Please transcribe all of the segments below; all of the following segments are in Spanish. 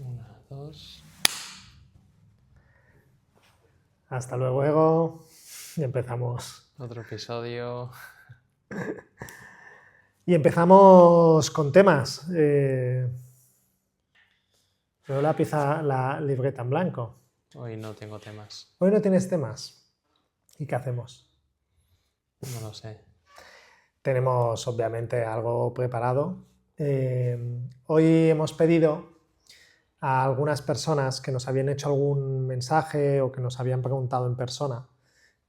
Una, dos. Hasta luego, Ego. Y empezamos. Otro episodio. Y empezamos con temas. Veo la libreta en blanco. Hoy no tengo temas. Hoy no tienes temas. ¿Y qué hacemos? No lo sé. Tenemos obviamente algo preparado. Hoy hemos pedido a algunas personas que nos habían hecho algún mensaje o que nos habían preguntado en persona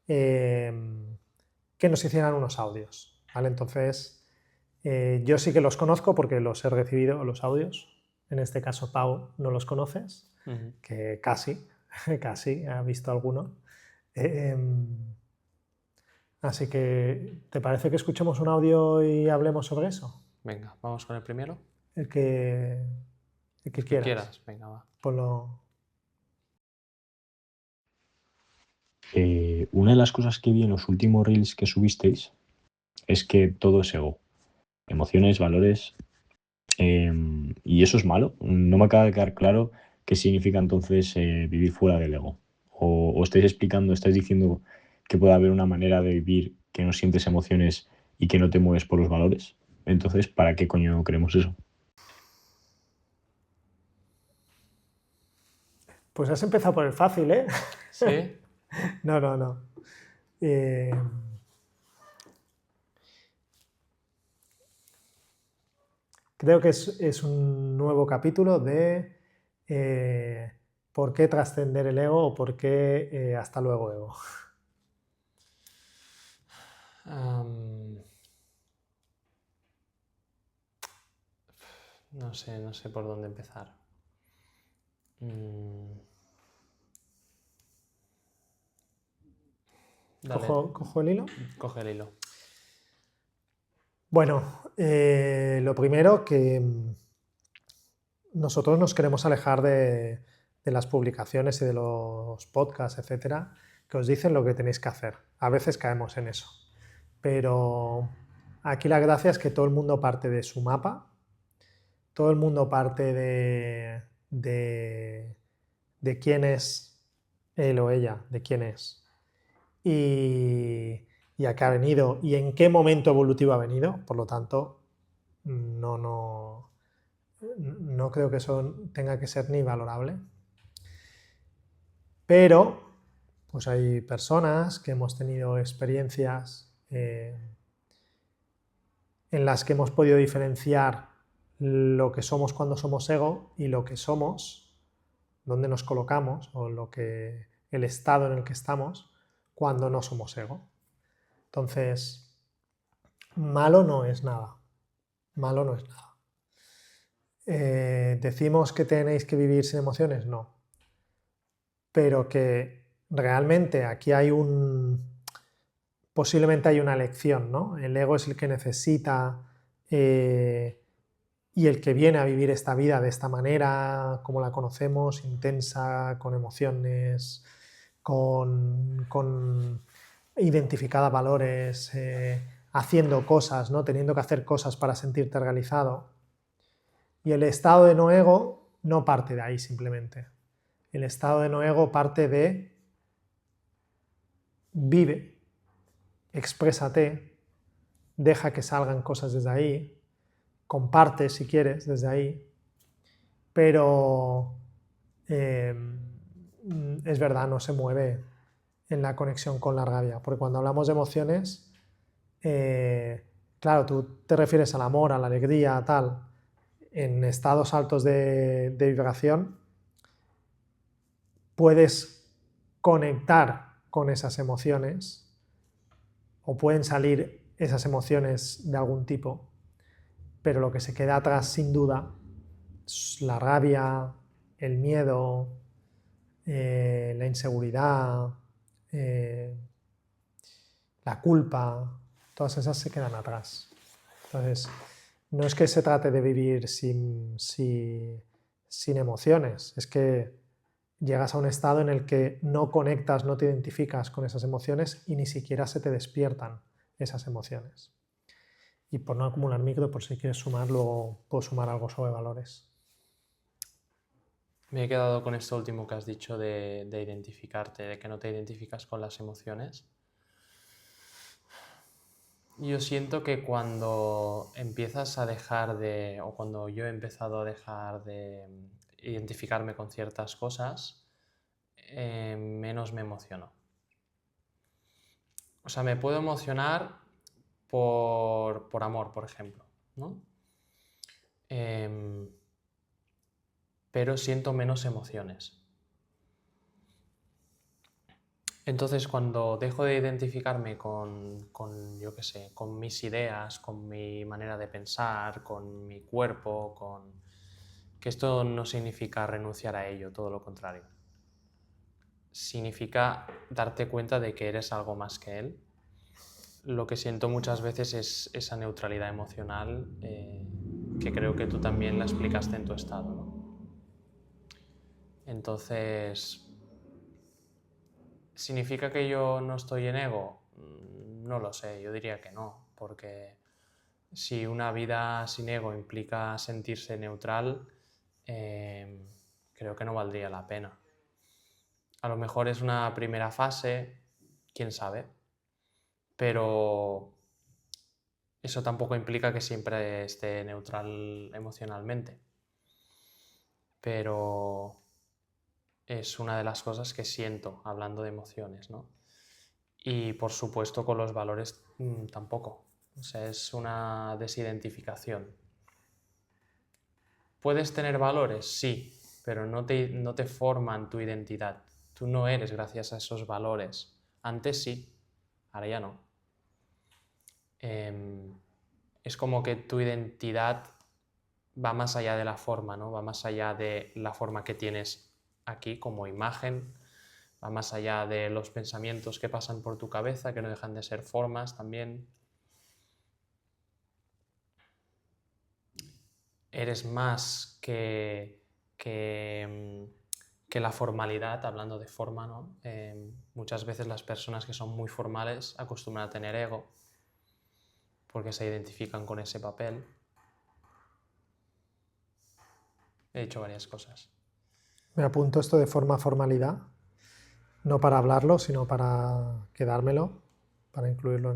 que nos hicieran unos audios, ¿vale? Entonces, yo sí que los conozco porque los he recibido, los audios. En este caso, Pau, no los conoces, que casi ha visto alguno. Así que, ¿te parece que escuchemos un audio y hablemos sobre eso? Venga, vamos con el primero. El que quieras. Venga, va. Ponlo. Una de las cosas que vi en los últimos reels que subisteis es que todo es ego, emociones, valores, y eso es malo. No me acaba de quedar claro qué significa entonces vivir fuera del ego. O estáis explicando, estáis diciendo que puede haber una manera de vivir que no sientes emociones y que no te mueves por los valores. Entonces, ¿para qué coño queremos eso? Pues has empezado por el fácil, ¿eh? ¿Sí? No. Creo que es un nuevo capítulo de por qué trascender el ego o por qué hasta luego ego. No sé por dónde empezar. Dale, ¿Cojo el hilo? coge el hilo. Bueno, lo primero que nosotros nos queremos alejar de las publicaciones y de los podcasts, etcétera, que os dicen lo que tenéis que hacer. A veces caemos en eso. Pero aquí la gracia es que todo el mundo parte de su mapa, todo el mundo parte de quién es él o ella, de quién es y a qué ha venido y en qué momento evolutivo ha venido. Por lo tanto, no creo que eso tenga que ser ni valorable. Pero pues hay personas que hemos tenido experiencias en las que hemos podido diferenciar lo que somos cuando somos ego y lo que somos, dónde nos colocamos o el estado en el que estamos cuando no somos ego. Entonces, malo no es nada. Malo no es nada. ¿Decimos que tenéis que vivir sin emociones? No. Pero que realmente aquí posiblemente hay una lección, ¿no? El ego es el que necesita y el que viene a vivir esta vida de esta manera, como la conocemos, intensa, con emociones, con identificada valores, haciendo cosas, ¿no? Teniendo que hacer cosas para sentirte realizado. Y el estado de no ego no parte de ahí simplemente. El estado de no ego parte de vive, exprésate, deja que salgan cosas desde ahí, comparte si quieres desde ahí, pero es verdad, no se mueve en la conexión con la rabia, porque cuando hablamos de emociones, claro, tú te refieres al amor, a la alegría, tal, en estados altos de vibración, puedes conectar con esas emociones o pueden salir esas emociones de algún tipo, pero lo que se queda atrás sin duda es la rabia, el miedo, la inseguridad, la culpa, todas esas se quedan atrás. Entonces, no es que se trate de vivir sin emociones, es que llegas a un estado en el que no conectas, no te identificas con esas emociones y ni siquiera se te despiertan esas emociones. Y por no acumular micro, por si quieres sumar, luego puedo sumar algo sobre valores. Me he quedado con esto último que has dicho de identificarte, de que no te identificas con las emociones. Yo siento que cuando empiezas a dejar de, o cuando yo he empezado a dejar de identificarme con ciertas cosas, menos me emociono. O sea, me puedo emocionar por amor, por ejemplo, ¿no? Pero siento menos emociones. Entonces, cuando dejo de identificarme yo qué sé, con mis ideas, con mi manera de pensar, con mi cuerpo, que esto no significa renunciar a ello, todo lo contrario. Significa darte cuenta de que eres algo más que él. Lo que siento muchas veces es esa neutralidad emocional, que creo que tú también la explicaste en tu estado, ¿no? Entonces, ¿significa que yo no estoy en ego? No lo sé, yo diría que no, porque si una vida sin ego implica sentirse neutral, creo que no valdría la pena. A lo mejor es una primera fase, quién sabe, pero eso tampoco implica que siempre esté neutral emocionalmente. Pero es una de las cosas que siento hablando de emociones, ¿no? Y por supuesto con los valores tampoco. O sea, es una desidentificación. ¿Puedes tener valores? Sí, pero no te forman tu identidad. Tú no eres gracias a esos valores. Antes sí, ahora ya no. Es como que tu identidad va más allá de la forma, ¿no? Va más allá de la forma que tienes aquí como imagen, va más allá de los pensamientos que pasan por tu cabeza, que no dejan de ser formas también. Eres más que la formalidad, hablando de forma, ¿no? Muchas veces las personas que son muy formales acostumbran a tener ego porque se identifican con ese papel. He dicho varias cosas. Me apunto esto de formalidad, no para hablarlo, sino para quedármelo, para incluirlo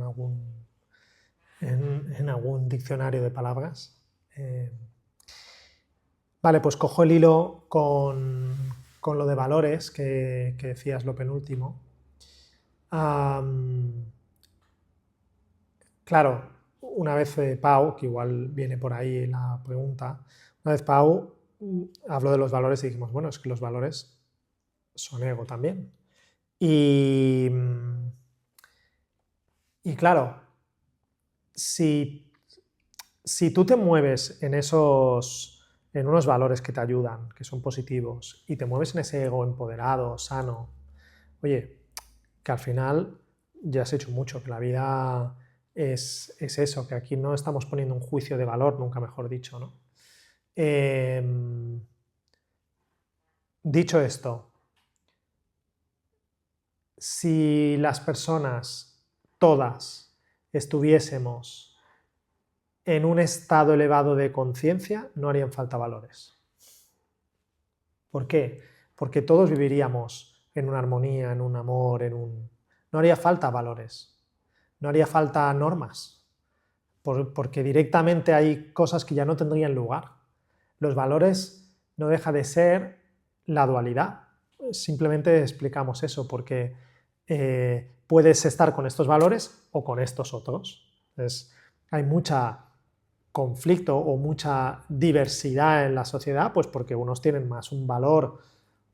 en algún diccionario de palabras. Vale, pues cojo el hilo con lo de valores que decías, lo penúltimo. Claro, una vez Pau, que igual viene por ahí la pregunta, una vez Pau habló de los valores y dijimos, bueno, es que los valores son ego también. Y claro, si tú te mueves en unos valores que te ayudan, que son positivos, y te mueves en ese ego empoderado, sano, oye, que al final ya has hecho mucho, que la vida es eso, que aquí no estamos poniendo un juicio de valor, nunca mejor dicho, ¿no? Dicho esto, si las personas, todas, estuviésemos en un estado elevado de conciencia, no harían falta valores. ¿Por qué? Porque todos viviríamos en una armonía, en un amor, no haría falta valores, no haría falta normas, porque directamente hay cosas que ya no tendrían lugar. Los valores no deja de ser la dualidad. Simplemente explicamos eso, porque puedes estar con estos valores o con estos otros. Entonces, hay mucha conflicto o mucha diversidad en la sociedad, pues porque unos tienen más un valor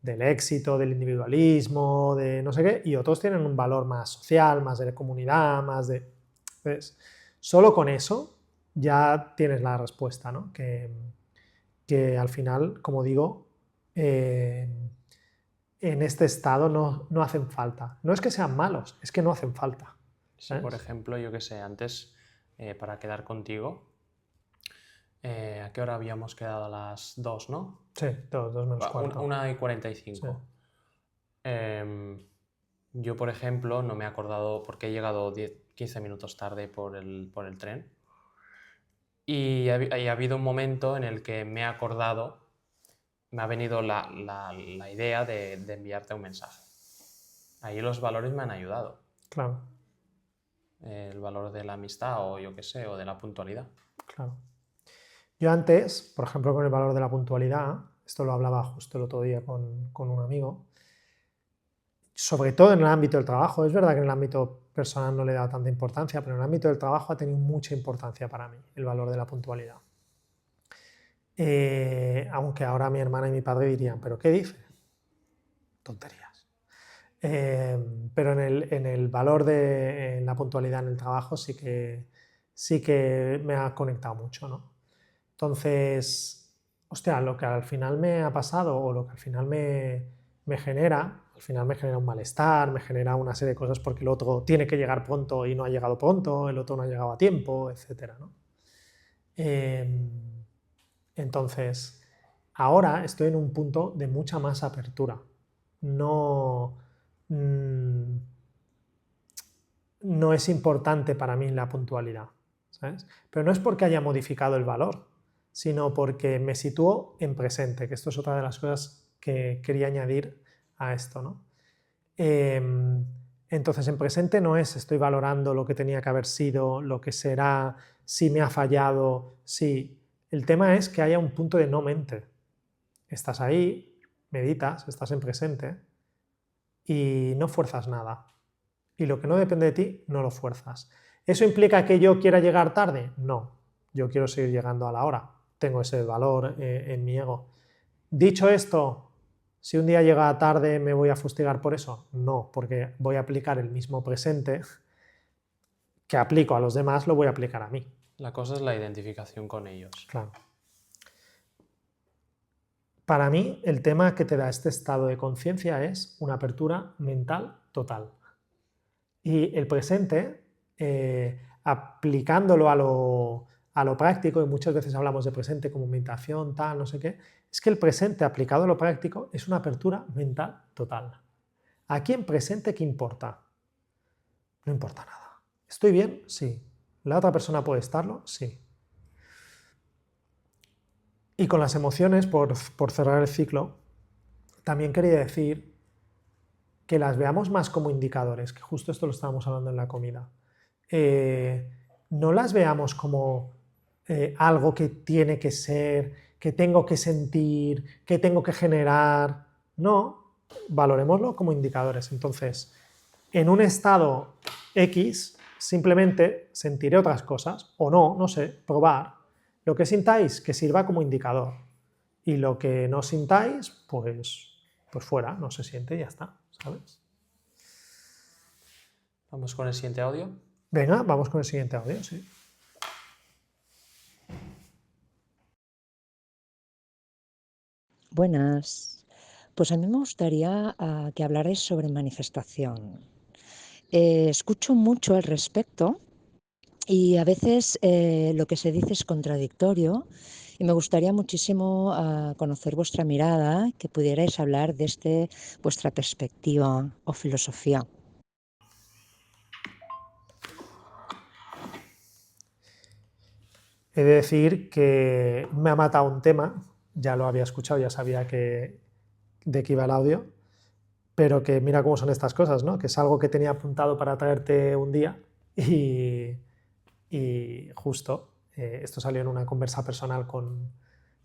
del éxito, del individualismo, de no sé qué, y otros tienen un valor más social, más de comunidad, más de... Entonces, solo con eso ya tienes la respuesta, ¿no? Que al final, como digo, en este estado no hacen falta. No es que sean malos, es que no hacen falta. Sí, por ejemplo, yo qué sé, antes, para quedar contigo, ¿a qué hora habíamos quedado? A las 2, ¿no? Sí, 2 menos cuarto. 1:45. Sí. Yo, por ejemplo, no me he acordado porque he llegado 15 minutos tarde por el tren. Y ha habido un momento en el que me he acordado me ha venido la idea de enviarte un mensaje. Ahí los valores me han ayudado. Claro, El valor de la amistad o yo qué sé, o de la puntualidad. claro. Yo antes, por ejemplo, con el valor de la puntualidad, esto lo hablaba justo el otro día con un amigo, sobre todo en el ámbito del trabajo. Es verdad que en el ámbito personal no le he dado tanta importancia, pero en el ámbito del trabajo ha tenido mucha importancia para mí el valor de la puntualidad. Aunque ahora mi hermana y mi padre dirían, ¿pero qué dice? Tonterías. Pero en el valor de la puntualidad en el trabajo sí que me ha conectado mucho, ¿no? Entonces, hostia, lo que al final me ha pasado o lo que al final me genera, al final me genera un malestar, me genera una serie de cosas porque el otro tiene que llegar pronto y no ha llegado pronto, el otro no ha llegado a tiempo, etc., ¿no? Entonces, ahora estoy en un punto de mucha más apertura. No, no es importante para mí la puntualidad, ¿sabes? Pero no es porque haya modificado el valor, sino porque me sitúo en presente, que esto es otra de las cosas que quería añadir a esto, ¿no? Entonces, en presente no es estoy valorando lo que tenía que haber sido, lo que será, si me ha fallado, si... El tema es que haya un punto de no mente. Estás ahí, meditas, estás en presente y no fuerzas nada. Y lo que no depende de ti, no lo fuerzas. ¿Eso implica que yo quiera llegar tarde? No, yo quiero seguir llegando a la hora. Tengo ese valor en mi ego. Dicho esto, si un día llega tarde, ¿me voy a fustigar por eso? No, porque voy a aplicar el mismo presente que aplico a los demás, lo voy a aplicar a mí. La cosa es la identificación con ellos. Claro. Para mí, el tema que te da este estado de conciencia es una apertura mental total. Y el presente, aplicándolo a lo práctico, y muchas veces hablamos de presente como meditación, tal, no sé qué, es que el presente aplicado a lo práctico es una apertura mental total. Aquí en presente, ¿qué importa? No importa nada. ¿Estoy bien? Sí. ¿La otra persona puede estarlo? Sí. Y con las emociones, por cerrar el ciclo, también quería decir que las veamos más como indicadores, que justo esto lo estábamos hablando en la comida. No las veamos como algo que tiene que ser, que tengo que sentir, que tengo que generar. No, valorémoslo como indicadores. Entonces, en un estado X, simplemente sentiré otras cosas, o no, no sé, probar. Lo que sintáis, que sirva como indicador. Y lo que no sintáis, pues fuera, no se siente y ya está, ¿sabes? Vamos con el siguiente audio. Venga, vamos con el siguiente audio, sí. Buenas. Pues a mí me gustaría que hablarais sobre manifestación. Escucho mucho al respecto y a veces lo que se dice es contradictorio y me gustaría muchísimo conocer vuestra mirada, que pudierais hablar desde vuestra perspectiva o filosofía. He de decir que me ha matado un tema, ya lo había escuchado, ya sabía de qué iba el audio, pero que mira cómo son estas cosas, ¿no? Que es algo que tenía apuntado para traerte un día y justo esto salió en una conversa personal con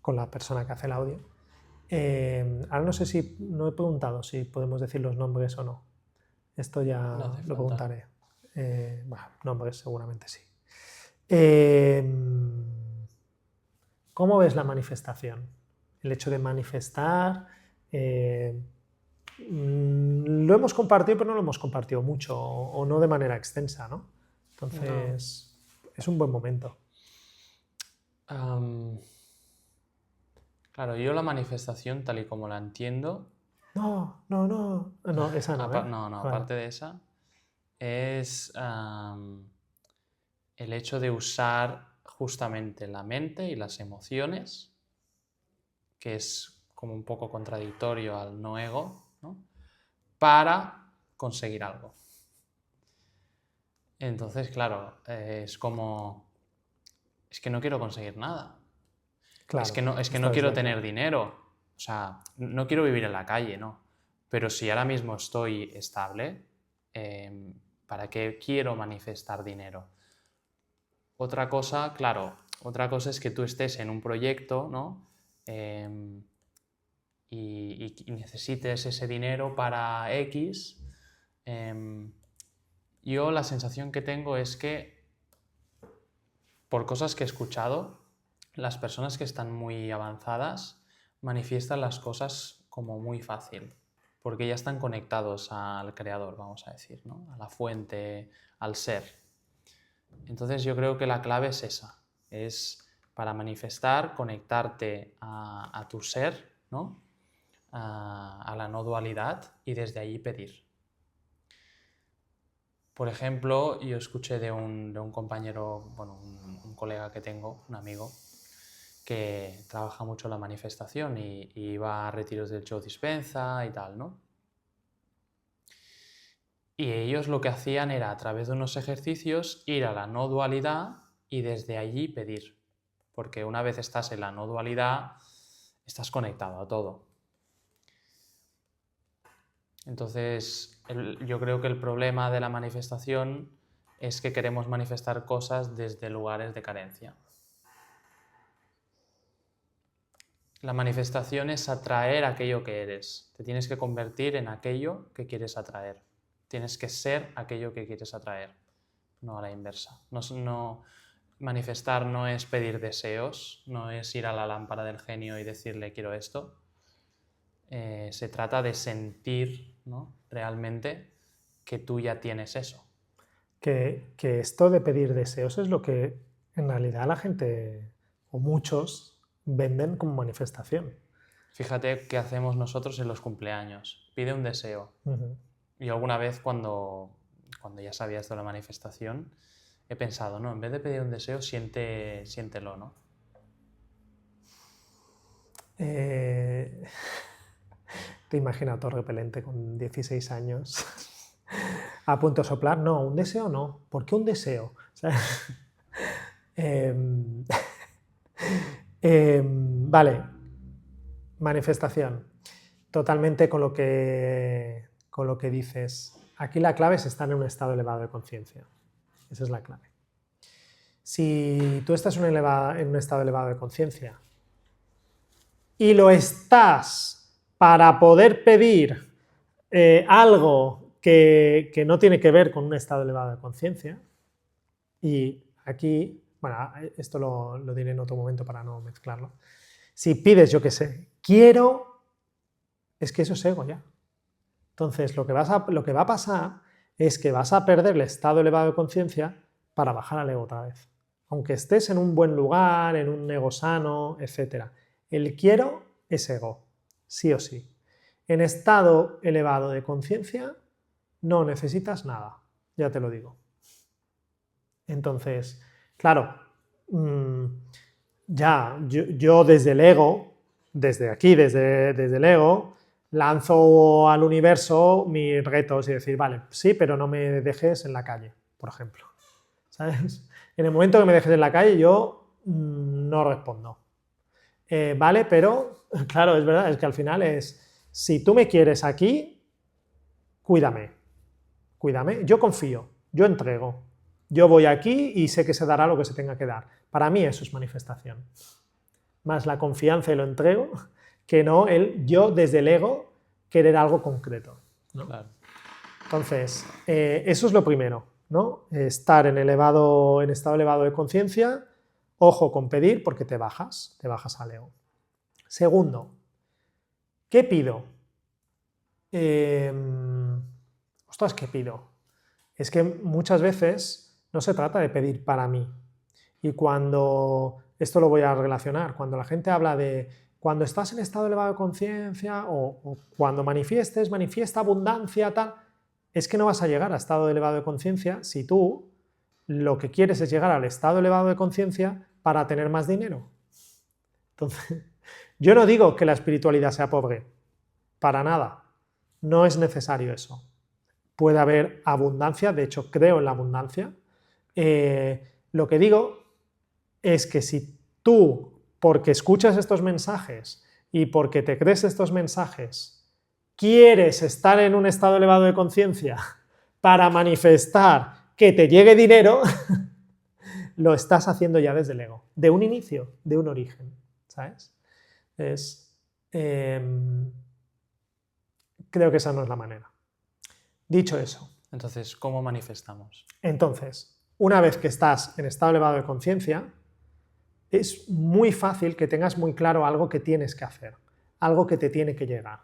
la persona que hace el audio. Ahora no sé si, no he preguntado si podemos decir los nombres o no. Esto ya No hace lo falta. preguntaré. Bueno, nombres seguramente sí. ¿Cómo ves la manifestación? El hecho de manifestar, lo hemos compartido, pero no lo hemos compartido mucho o no de manera extensa, ¿no? Entonces, es un buen momento. Claro, yo la manifestación, tal y como la entiendo, No, esa no, ¿eh? no, Vale. aparte de esa, es el hecho de usar justamente la mente y las emociones, que es como un poco contradictorio al no ego, ¿no? Para conseguir algo. Entonces, claro, es como, es que no quiero conseguir nada. Claro, Es que no estás quiero de tener acuerdo. dinero. O sea, no quiero vivir en la calle, ¿no? Pero si ahora mismo estoy estable, ¿para qué quiero manifestar dinero? Otra cosa, claro, otra cosa es que tú estés en un proyecto, ¿no? Y necesites ese dinero para X. Yo la sensación que tengo es que, por cosas que he escuchado, las personas que están muy avanzadas manifiestan las cosas como muy fácil, porque ya están conectados al creador, vamos a decir, ¿no? A la fuente, al ser. Entonces yo creo que la clave es esa, es para manifestar, conectarte a tu ser, ¿no? A la no dualidad y desde allí pedir. Por ejemplo, yo escuché de un compañero, bueno, un colega que tengo, un amigo, que trabaja mucho la manifestación y va a retiros del Joe Dispenza y tal, ¿no? Y ellos lo que hacían era, a través de unos ejercicios, ir a la no dualidad y desde allí pedir. Porque una vez estás en la no dualidad, estás conectado a todo. Entonces, yo creo que el problema de la manifestación es que queremos manifestar cosas desde lugares de carencia. La manifestación es atraer aquello que eres. Te tienes que convertir en aquello que quieres atraer. Tienes que ser aquello que quieres atraer, no a la inversa. Manifestar no es pedir deseos, no es ir a la lámpara del genio y decirle quiero esto. Se trata de sentir, ¿no? Realmente que tú ya tienes eso. Que esto de pedir deseos es lo que en realidad la gente, o muchos, venden como manifestación. Fíjate qué hacemos nosotros en los cumpleaños. Pide un deseo. Yo alguna vez cuando ya sabía esto de la manifestación, he pensado, no, en vez de pedir un deseo, siéntelo, ¿no? Te imaginas todo repelente con 16 años a punto de soplar. No, un deseo no. ¿Por qué un deseo? Vale, manifestación. Totalmente con lo que dices. Aquí la clave es estar en un estado elevado de conciencia. Esa es la clave. Si tú estás en un estado elevado de conciencia y lo estás para poder pedir algo que no tiene que ver con un estado elevado de conciencia, y aquí, bueno, esto lo diré en otro momento para no mezclarlo. Si pides, yo qué sé, quiero, es que eso es ego ya. Entonces, lo que va a pasar es que vas a perder el estado elevado de conciencia para bajar al ego otra vez. Aunque estés en un buen lugar, en un ego sano, etc. El quiero es ego, sí o sí. En estado elevado de conciencia no necesitas nada, ya te lo digo. Entonces, claro, yo desde el ego, desde aquí, desde el ego, lanzo al universo mis retos y decir, vale, sí, pero no me dejes en la calle, por ejemplo. ¿Sabes? En el momento que me dejes en la calle yo no respondo. Vale, pero claro, es verdad, es que al final es, si tú me quieres aquí, cuídame, yo confío, yo entrego, yo voy aquí y sé que se dará lo que se tenga que dar. Para mí eso es manifestación. Más la confianza y lo entrego que no yo desde el ego querer algo concreto, ¿no? Claro. Entonces, eso es lo primero, ¿no? Estar en estado elevado de conciencia, ojo con pedir porque te bajas al ego. Segundo, ¿qué pido? Ostras, ¿qué pido? Es que muchas veces no se trata de pedir para mí. Y esto lo voy a relacionar, cuando la gente habla de cuando estás en estado elevado de conciencia o cuando manifiesta abundancia, tal, es que no vas a llegar a estado elevado de conciencia si tú lo que quieres es llegar al estado elevado de conciencia para tener más dinero. Entonces, yo no digo que la espiritualidad sea pobre, para nada, no es necesario eso. Puede haber abundancia, de hecho creo en la abundancia. Lo que digo es que si tú, porque escuchas estos mensajes y porque te crees estos mensajes, quieres estar en un estado elevado de conciencia para manifestar que te llegue dinero, lo estás haciendo ya desde el ego, de un inicio, de un origen, ¿sabes? Creo que esa no es la manera. Dicho eso. Entonces, ¿cómo manifestamos? Entonces, una vez que estás en estado elevado de conciencia, es muy fácil que tengas muy claro algo que tienes que hacer, algo que te tiene que llegar.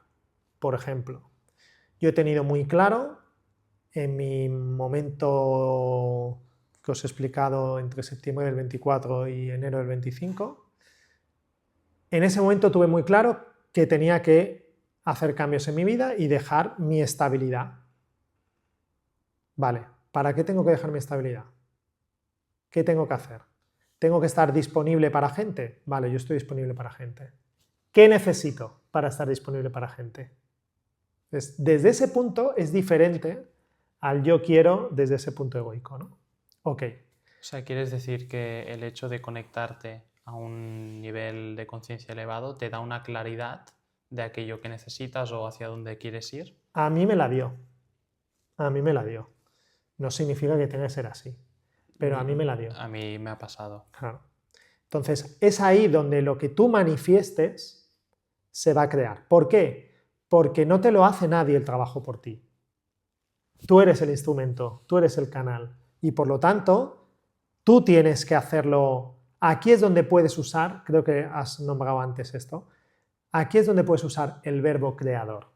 Por ejemplo, yo he tenido muy claro en mi momento que os he explicado entre septiembre del 24 y enero del 25, en ese momento tuve muy claro que tenía que hacer cambios en mi vida y dejar mi estabilidad. Vale, ¿para qué tengo que dejar mi estabilidad? ¿Qué tengo que hacer? ¿Tengo que estar disponible para gente? Vale, yo estoy disponible para gente. ¿Qué necesito para estar disponible para gente? Desde ese punto es diferente al yo quiero desde ese punto egoico, ¿no? Ok. O sea, ¿quieres decir que el hecho de conectarte a un nivel de conciencia elevado te da una claridad de aquello que necesitas o hacia dónde quieres ir? A mí me la dio. A mí me la dio. No significa que tenga que ser así, pero a mí me la dio. A mí me ha pasado. Claro. Entonces, es ahí donde lo que tú manifiestes se va a crear. ¿Por qué? Porque no te lo hace nadie el trabajo por ti. Tú eres el instrumento, tú eres el canal y por lo tanto tú tienes que hacerlo. Aquí es donde puedes usar, creo que has nombrado antes esto, aquí es donde puedes usar el verbo creador.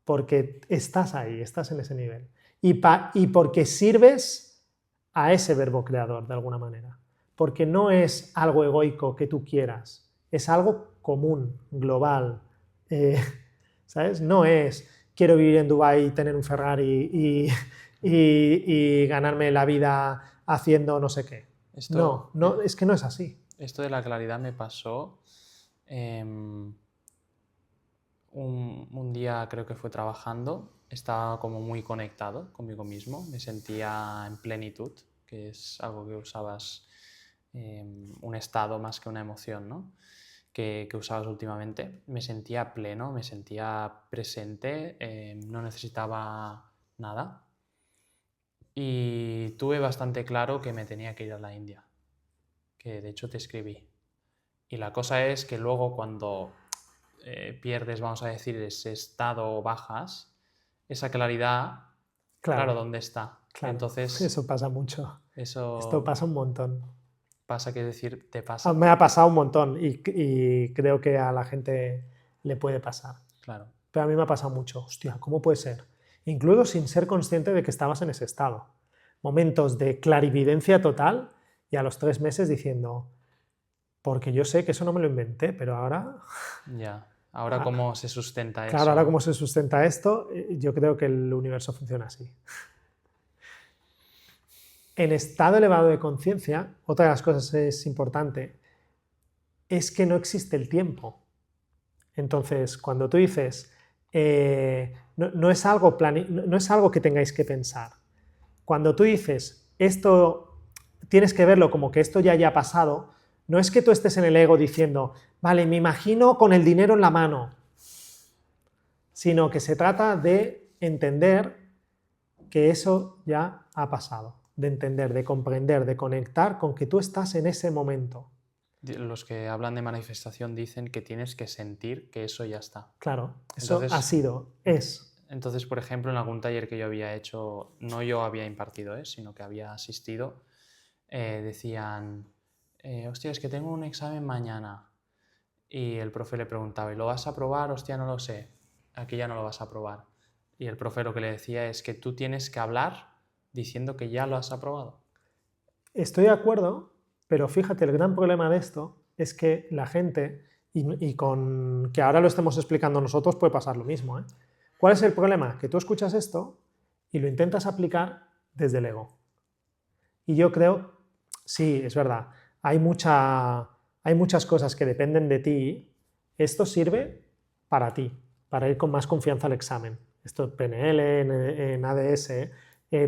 Porque estás ahí, estás en ese nivel. Y porque sirves a ese verbo creador de alguna manera. Porque no es algo egoico que tú quieras, es algo común, global. ¿Sabes? No es quiero vivir en Dubái, tener un Ferrari y ganarme la vida haciendo no sé qué. No, es que no es así. Esto de la claridad me pasó un día, creo que fue trabajando, estaba como muy conectado conmigo mismo, me sentía en plenitud, que es algo que usabas, un estado más que una emoción, ¿no? que usabas últimamente. Me sentía pleno, me sentía presente, no necesitaba nada. Y tuve bastante claro que me tenía que ir a la India, que de hecho te escribí. Y la cosa es que luego cuando pierdes, vamos a decir, ese estado o bajas, esa claridad, claro, ¿dónde está? Claro, entonces eso pasa mucho. Esto pasa un montón. Pasa, que decir, te pasa. Me ha pasado un montón y creo que a la gente le puede pasar. Claro. Pero a mí me ha pasado mucho. Hostia, ¿cómo puede ser? Incluso sin ser consciente de que estabas en ese estado. Momentos de clarividencia total y a los 3 meses diciendo, porque yo sé que eso no me lo inventé, pero ahora... Ya. Ahora, ¿cómo se sustenta eso? Claro, ahora cómo se sustenta esto, yo creo que el universo funciona así. En estado elevado de conciencia, otra de las cosas es importante, es que no existe el tiempo. Entonces, cuando tú dices, no es algo que tengáis que pensar. Cuando tú dices, esto tienes que verlo como que esto ya haya pasado, no es que tú estés en el ego diciendo, vale, me imagino con el dinero en la mano, sino que se trata de entender que eso ya ha pasado, de entender, de comprender, de conectar con que tú estás en ese momento. Los que hablan de manifestación dicen que tienes que sentir que eso ya está. Claro, eso ha sido, es. Entonces, por ejemplo, en algún taller que yo había hecho, no yo había impartido, sino que había asistido, decían, hostia, es que tengo un examen mañana. Y el profe le preguntaba, ¿y lo vas a probar? Hostia, no lo sé. Aquí ya no lo vas a probar. Y el profe lo que le decía es que tú tienes que hablar diciendo que ya lo has aprobado. Estoy de acuerdo, pero fíjate, el gran problema de esto es que la gente, y con que ahora lo estemos explicando nosotros, puede pasar lo mismo, ¿eh? ¿Cuál es el problema? Que tú escuchas esto y lo intentas aplicar desde el ego. Y yo creo, sí, es verdad, hay muchas cosas que dependen de ti. Esto sirve para ti, para ir con más confianza al examen. Esto PNL, en ADS,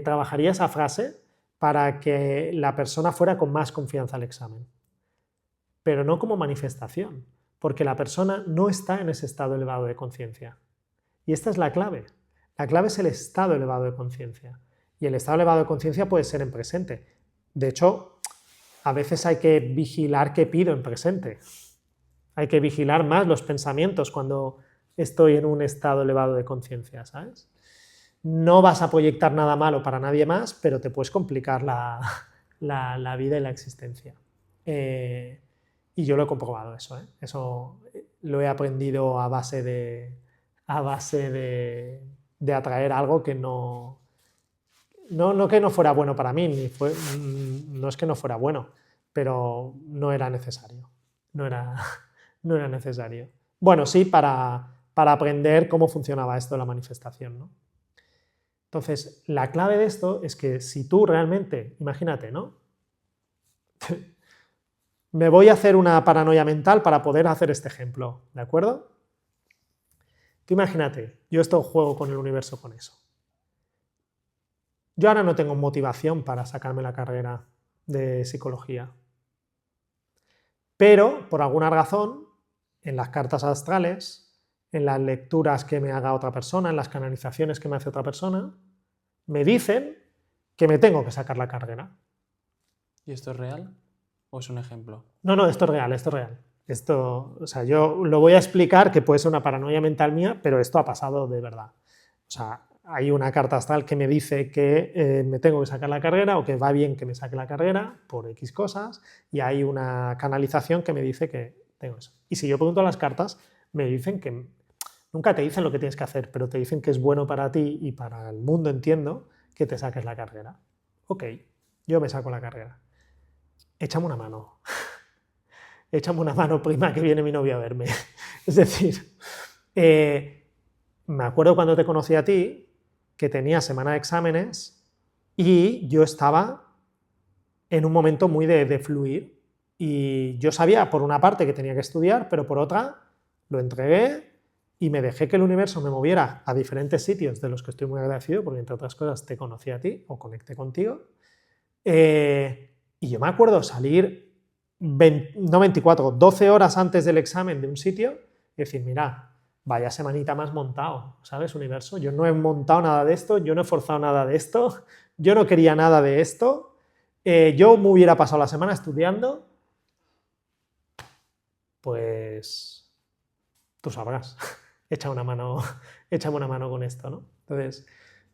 trabajaría esa frase para que la persona fuera con más confianza al examen. Pero no como manifestación, porque la persona no está en ese estado elevado de conciencia. Y esta es la clave. La clave es el estado elevado de conciencia. Y el estado elevado de conciencia puede ser en presente. De hecho, a veces hay que vigilar qué pido en presente. Hay que vigilar más los pensamientos cuando estoy en un estado elevado de conciencia, ¿sabes? No vas a proyectar nada malo para nadie más, pero te puedes complicar la vida y la existencia. Y yo lo he comprobado eso, ¿eh? Eso lo he aprendido a base de atraer algo que no que no fuera bueno para mí, no es que no fuera bueno, pero no era necesario. No era necesario. Bueno, sí, para aprender cómo funcionaba esto de la manifestación, ¿no? Entonces, la clave de esto es que si tú realmente, imagínate, ¿no? Me voy a hacer una paranoia mental para poder hacer este ejemplo, ¿de acuerdo? Tú imagínate, yo esto juego con el universo con eso. Yo ahora no tengo motivación para sacarme la carrera de psicología, pero por alguna razón, en las cartas astrales, en las lecturas que me haga otra persona, en las canalizaciones que me hace otra persona, me dicen que me tengo que sacar la carrera. ¿Y esto es real o es un ejemplo? No, esto es real, esto es real. Esto, o sea, yo lo voy a explicar, que puede ser una paranoia mental mía, pero esto ha pasado de verdad. O sea, hay una carta astral que me dice que me tengo que sacar la carrera o que va bien que me saque la carrera por X cosas, y hay una canalización que me dice que tengo eso. Y si yo pregunto a las cartas, me dicen que nunca te dicen lo que tienes que hacer, pero te dicen que es bueno para ti y para el mundo, entiendo, que te saques la carrera. Ok, yo me saco la carrera. Échame una mano. Échame una mano, prima, que viene mi novio a verme. Es decir, me acuerdo cuando te conocí a ti, que tenía semana de exámenes y yo estaba en un momento muy de fluir. Y yo sabía, por una parte, que tenía que estudiar, pero por otra, lo entregué y me dejé que el universo me moviera a diferentes sitios de los que estoy muy agradecido, porque entre otras cosas te conocí a ti o conecté contigo. Y yo me acuerdo salir 12 horas antes del examen de un sitio y decir, mira, vaya semanita más montado, ¿sabes, universo? Yo no he montado nada de esto, yo no he forzado nada de esto, yo no quería nada de esto, yo me hubiera pasado la semana estudiando, pues tú sabrás, échame una mano con esto, ¿no? Entonces,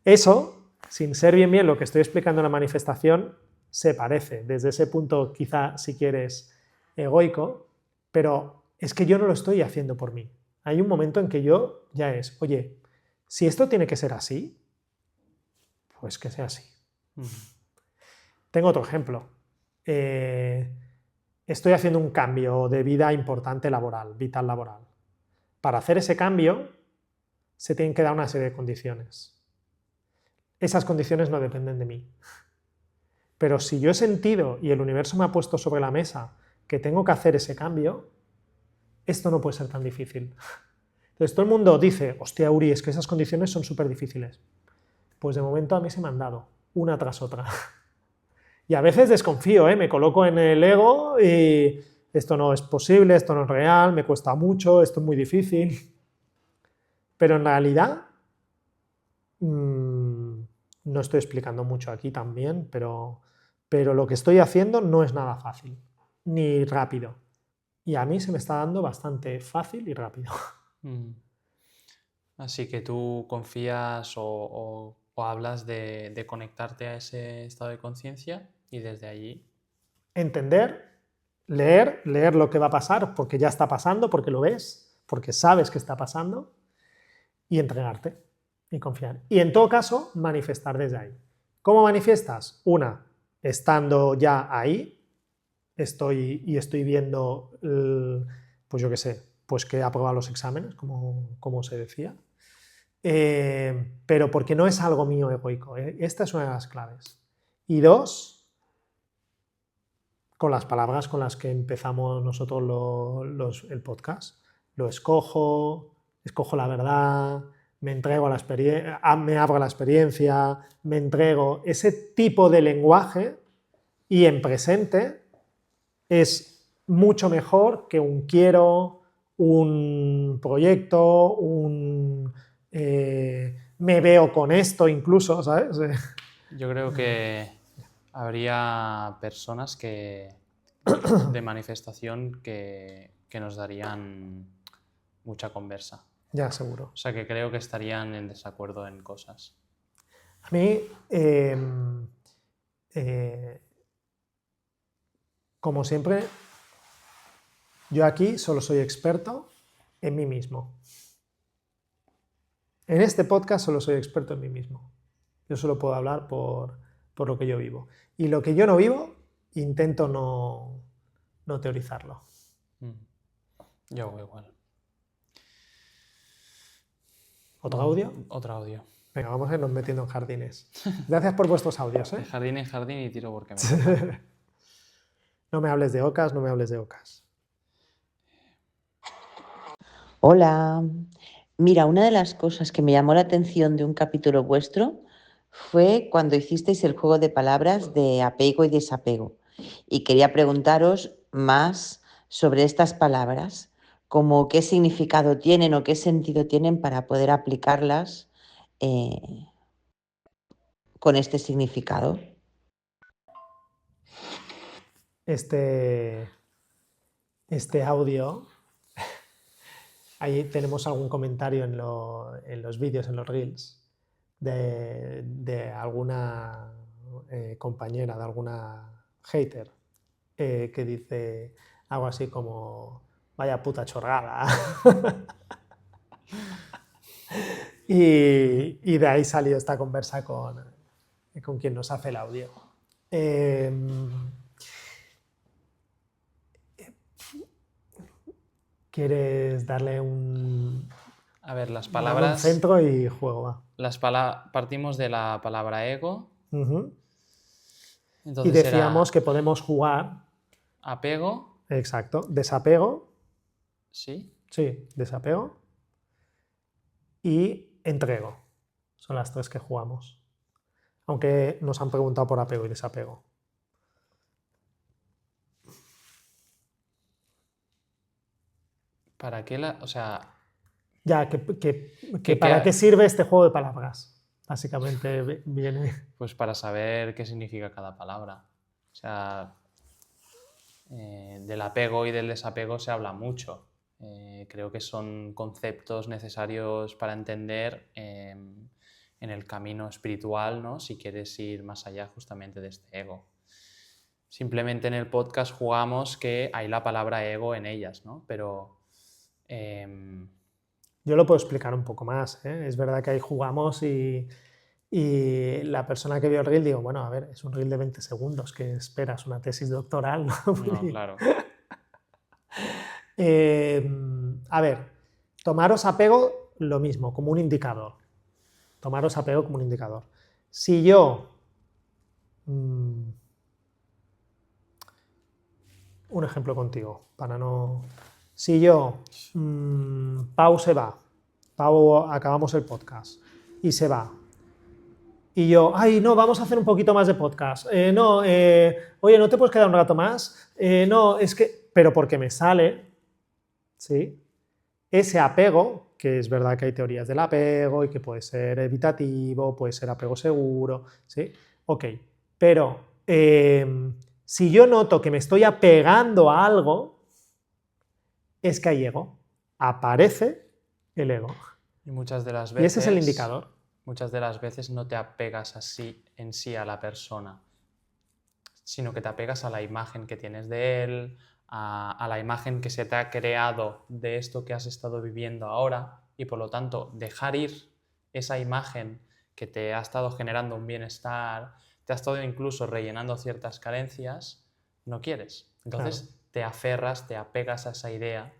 eso, sin ser bien lo que estoy explicando en la manifestación, se parece, desde ese punto quizá, si quieres, egoico, pero es que yo no lo estoy haciendo por mí. Hay un momento en que yo ya es, oye, si esto tiene que ser así, pues que sea así. Tengo otro ejemplo. Estoy haciendo un cambio de vida importante laboral, vital laboral. Para hacer ese cambio se tienen que dar una serie de condiciones. Esas condiciones no dependen de mí. Pero si yo he sentido y el universo me ha puesto sobre la mesa que tengo que hacer ese cambio, esto no puede ser tan difícil. Entonces todo el mundo dice, hostia, Uri, es que esas condiciones son súper difíciles. Pues de momento a mí se me han dado, una tras otra. Y a veces desconfío, me coloco en el ego y esto no es posible, esto no es real, me cuesta mucho, esto es muy difícil. Pero en realidad, no estoy explicando mucho aquí también, pero lo que estoy haciendo no es nada fácil, ni rápido. Y a mí se me está dando bastante fácil y rápido. Así que tú confías o hablas de conectarte a ese estado de conciencia y desde allí entender, leer lo que va a pasar, porque ya está pasando, porque lo ves, porque sabes que está pasando, y entregarte y confiar. Y en todo caso, manifestar desde ahí. ¿Cómo manifiestas? Una, estando ya ahí, estoy viendo, pues yo qué sé, pues que he aprobado los exámenes, como se decía. Pero porque no es algo mío egoico. Esta es una de las claves. Y dos, con las palabras con las que empezamos nosotros el podcast. Lo escojo la verdad, me entrego a la experiencia, me abro a la experiencia, me entrego. Ese tipo de lenguaje y en presente es mucho mejor que un quiero, un proyecto, me veo con esto incluso, ¿sabes? Yo creo que habría personas de manifestación que nos darían mucha conversa. Ya, seguro. O sea, que creo que estarían en desacuerdo en cosas. A mí, como siempre, yo aquí solo soy experto en mí mismo. En este podcast solo soy experto en mí mismo. Yo solo puedo hablar por lo que yo vivo. Y lo que yo no vivo, intento no teorizarlo. Yo hago igual. ¿Otro audio? Otro audio. Venga, vamos a irnos metiendo en jardines. Gracias por vuestros audios, De jardín en jardín y tiro porque me No me hables de ocas, no me hables de ocas. Hola. Mira, una de las cosas que me llamó la atención de un capítulo vuestro fue cuando hicisteis el juego de palabras de apego y desapego. Y quería preguntaros más sobre estas palabras, como qué significado tienen o qué sentido tienen para poder aplicarlas con este significado. Este audio, ahí tenemos algún comentario en los vídeos, en los reels, de alguna compañera, de alguna hater, que dice algo así como, vaya puta chorrada. y de ahí salió esta conversa con quien nos hace el audio. ¿Quieres darle A ver, las un palabras. centro y juego, va? Partimos de la palabra ego. Y Entonces decíamos que podemos jugar. Apego. Exacto. Desapego. Sí. Sí, desapego. Y entrego. Son las tres que jugamos. Aunque nos han preguntado por apego y desapego. ¿Para qué o sea... Ya, ¿para qué sirve este juego de palabras? Básicamente viene... Pues para saber qué significa cada palabra. O sea, del apego y del desapego se habla mucho. Creo que son conceptos necesarios para entender en el camino espiritual, ¿no? Si quieres ir más allá justamente de este ego. Simplemente en el podcast jugamos que hay la palabra ego en ellas, ¿no? Pero... Yo lo puedo explicar un poco más, ¿eh? Es verdad que ahí jugamos y la persona que vio el reel, digo, bueno, a ver, es un reel de 20 segundos, que esperas una tesis doctoral, ¿no? No, claro. A ver, tomaros apego, lo mismo, como un indicador. Tomaros apego como un indicador. Si yo... un ejemplo contigo, para no... Si yo... Pau se va. Pau, acabamos el podcast. Y se va. Y yo, ay, no, vamos a hacer un poquito más de podcast. Oye, ¿no te puedes quedar un rato más? No, es que... Pero porque me sale, ¿sí? Ese apego, que es verdad que hay teorías del apego y que puede ser evitativo, puede ser apego seguro, ¿sí? Ok, pero si yo noto que me estoy apegando a algo, es que hay ego. Aparece el ego. Y muchas de las veces... Y ese es el indicador. Muchas de las veces no te apegas en sí a la persona, sino que te apegas a la imagen que tienes de él, a la imagen que se te ha creado de esto que has estado viviendo ahora, y por lo tanto dejar ir esa imagen que te ha estado generando un bienestar, te ha estado incluso rellenando ciertas carencias, no quieres. Entonces te aferras, te apegas a esa idea,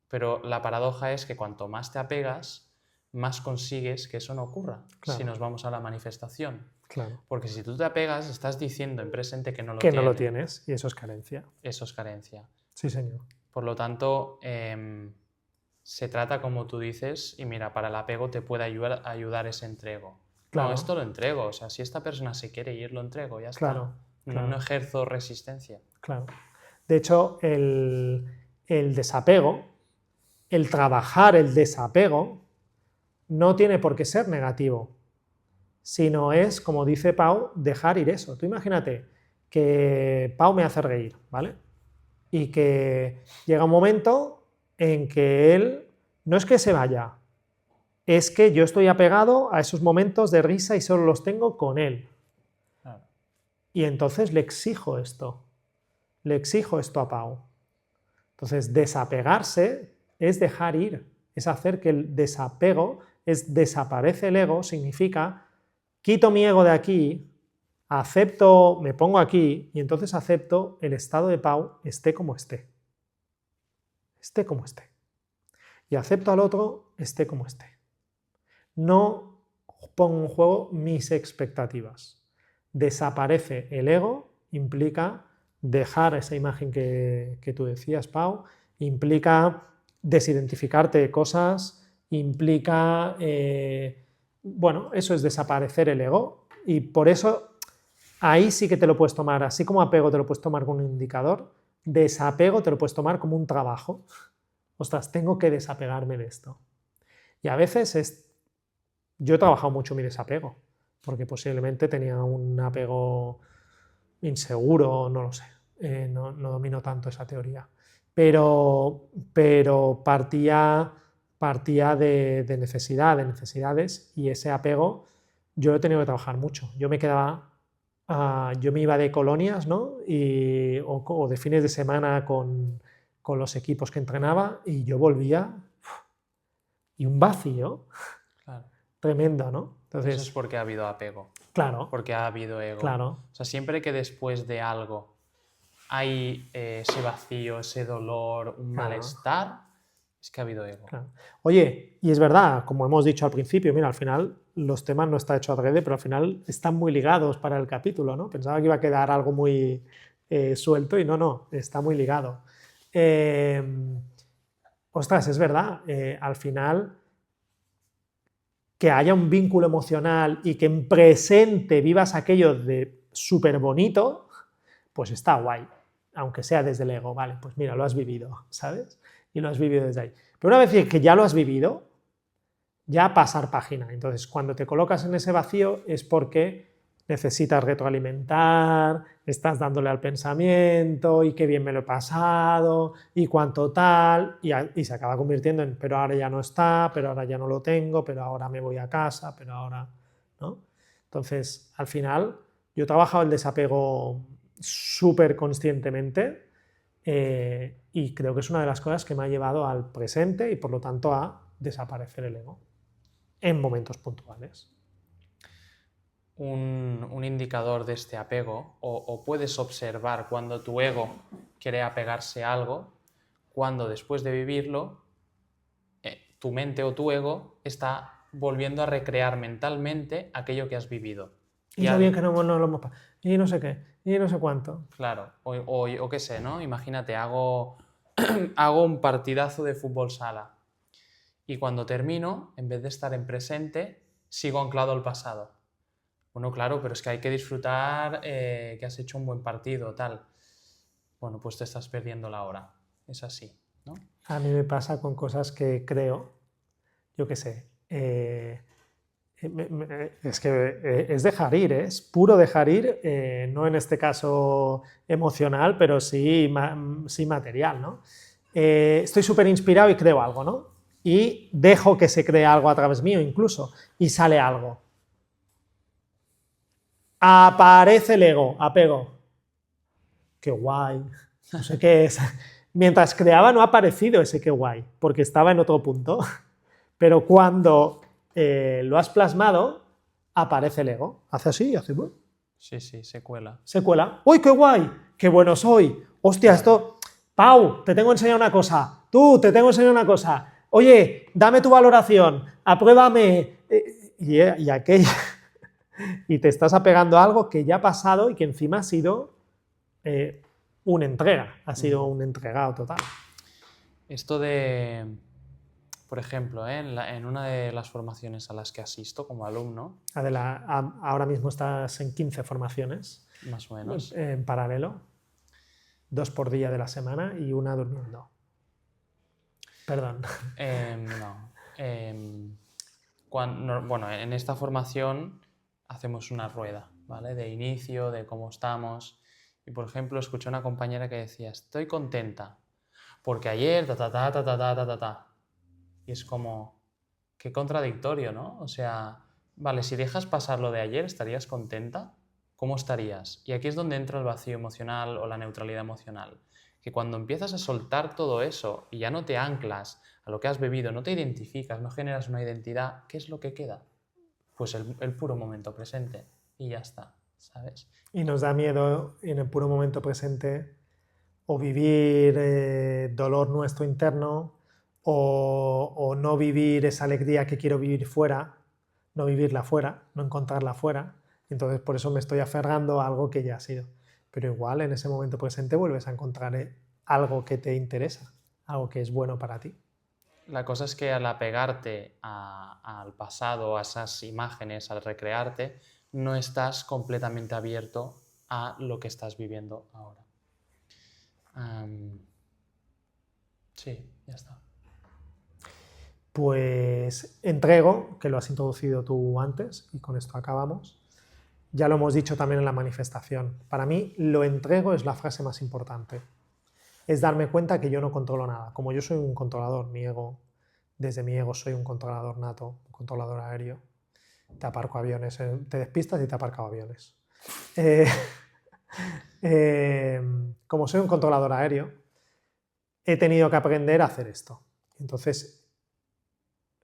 pero la paradoja es que cuanto más te apegas, más consigues que eso no ocurra, si nos vamos a la manifestación. Claro. Porque si tú te apegas, estás diciendo en presente que no lo que tienes. no lo tienes, y eso es carencia. Eso es carencia. Sí, señor. Por lo tanto, se trata como tú dices, y mira, para el apego te puede ayudar ese entrego. Claro. No, esto lo entrego, o sea, si esta persona se quiere ir, lo entrego, ya está. Claro. No ejerzo resistencia. Claro. De hecho, el desapego el trabajar el desapego no tiene por qué ser negativo, sino es, como dice Pau, dejar ir eso. Tú imagínate que Pau me hace reír, ¿vale? Y que llega un momento en que él no es que se vaya, es que yo estoy apegado a esos momentos de risa y solo los tengo con él. Claro. Y entonces le exijo esto a Pau. Entonces, desapegarse es dejar ir, es hacer que el desapego, desaparece el ego, significa quito mi ego de aquí, acepto, me pongo aquí y entonces acepto el estado de Pau esté como esté. Esté como esté. Y acepto al otro esté como esté. No pongo en juego mis expectativas. Desaparece el ego, implica dejar esa imagen que tú decías, Pau, implica desidentificarte de cosas, implica, bueno, eso es desaparecer el ego y por eso ahí sí que te lo puedes tomar, así como apego te lo puedes tomar como un indicador, desapego te lo puedes tomar como un trabajo. Ostras, tengo que desapegarme de esto. Y a veces yo he trabajado mucho mi desapego, porque posiblemente tenía un apego inseguro, no lo sé, no domino tanto esa teoría, pero partía de necesidades y ese apego yo lo he tenido que trabajar mucho. Yo me iba de colonias, ¿no? o de fines de semana con los equipos que entrenaba y yo volvía y un vacío Claro. tremendo, ¿no? Entonces, Eso es porque ha habido apego, claro, porque ha habido ego. claro. O sea, siempre que después de algo hay ese vacío, ese dolor, un Claro. malestar, es que ha habido ego. Claro. Oye, y es verdad, como hemos dicho al principio, mira, al final los temas no está hecho adrede, pero al final están muy ligados para el capítulo, ¿no? Pensaba que iba a quedar algo muy suelto y no, está muy ligado. Ostras, es verdad, al final que haya un vínculo emocional y que en presente vivas aquello de súper bonito, pues está guay, aunque sea desde el ego, vale, pues mira, lo has vivido, ¿sabes? Y lo has vivido desde ahí. Pero una vez que ya lo has vivido, ya pasar página. Entonces, cuando te colocas en ese vacío es porque necesitas retroalimentar, estás dándole al pensamiento y qué bien me lo he pasado y cuánto tal, y se acaba convirtiendo en pero ahora ya no está, pero ahora ya no lo tengo, pero ahora me voy a casa, pero ahora, ¿no? Entonces, al final, yo he trabajado el desapego súper conscientemente y creo que es una de las cosas que me ha llevado al presente y por lo tanto a desaparecer el ego en momentos puntuales. Un indicador de este apego, o puedes observar cuando tu ego quiere apegarse a algo, cuando después de vivirlo, tu mente o tu ego está volviendo a recrear mentalmente aquello que has vivido. Y lo bien que no lo hemos pasado, y no sé qué, y no sé cuánto. Claro, o qué sé, ¿no? Imagínate, hago un partidazo de fútbol sala y cuando termino, en vez de estar en presente, sigo anclado al pasado. Bueno, claro, pero es que hay que disfrutar que has hecho un buen partido, tal. Bueno, pues te estás perdiendo la hora. Es así, ¿no? A mí me pasa con cosas que creo, yo qué sé, es que es dejar ir, es puro dejar ir, no en este caso emocional, pero sí material, ¿no? Estoy súper inspirado y creo algo, ¿no? Y dejo que se cree algo a través mío incluso, y sale algo. Aparece el ego, apego. Qué guay, no sé qué es. Mientras creaba no ha aparecido ese qué guay, porque estaba en otro punto. Pero cuando lo has plasmado, aparece el ego. Hace así, hace... Sí, se cuela. Se cuela. ¡Uy, qué guay! ¡Qué bueno soy! ¡Hostia, esto! Pau, te tengo que enseñar una cosa. Tú, te tengo que enseñar una cosa. Oye, dame tu valoración, apruébame. Y aquello... y te estás apegando a algo que ya ha pasado y que encima ha sido una entrega, ha sido un entregado total. Esto de, por ejemplo, en una de las formaciones a las que asisto como alumno... Adela, ahora mismo estás en 15 formaciones. Más o menos. En paralelo. 2 por día de la semana y una durmiendo. Perdón. No. Bueno, en esta formación hacemos una rueda, ¿vale? De inicio, de cómo estamos. Y por ejemplo, escuché a una compañera que decía, estoy contenta, porque ayer, ta, ta, ta, ta, ta, ta, ta, ta, ta. Y es como, qué contradictorio, ¿no? O sea, vale, si dejas pasar lo de ayer, ¿estarías contenta? ¿Cómo estarías? Y aquí es donde entra el vacío emocional o la neutralidad emocional. Que cuando empiezas a soltar todo eso y ya no te anclas a lo que has bebido, no te identificas, no generas una identidad, ¿qué es lo que queda? Pues el puro momento presente y ya está, ¿sabes? Y nos da miedo en el puro momento presente o vivir dolor nuestro interno o no vivir esa alegría que quiero vivir fuera, no vivirla fuera, no encontrarla fuera. Entonces por eso me estoy aferrando a algo que ya ha sido. Pero igual en ese momento presente vuelves a encontrar algo que te interesa, algo que es bueno para ti. La cosa es que al apegarte al pasado, a esas imágenes, al recrearte, no estás completamente abierto a lo que estás viviendo ahora. Sí, ya está. Pues entrego, que lo has introducido tú antes, y con esto acabamos. Ya lo hemos dicho también en la manifestación. Para mí, lo entrego es la frase más importante. Es darme cuenta que yo no controlo nada. Como yo soy un controlador, desde mi ego soy un controlador nato, un controlador aéreo. Te aparco aviones, te despistas y te aparco aviones. Como soy un controlador aéreo, he tenido que aprender a hacer esto. Entonces,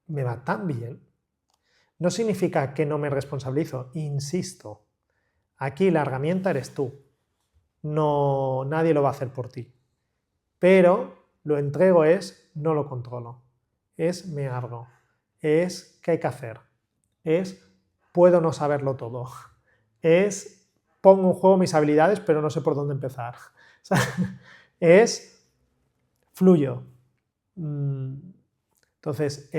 me va tan bien. No significa que no me responsabilizo, insisto. Aquí la herramienta eres tú. No, nadie lo va a hacer por ti. Pero lo entrego es, no lo controlo. Es me abro. Es qué hay que hacer. Es puedo no saberlo todo. Es pongo en juego mis habilidades pero no sé por dónde empezar. O sea, es fluyo. Entonces,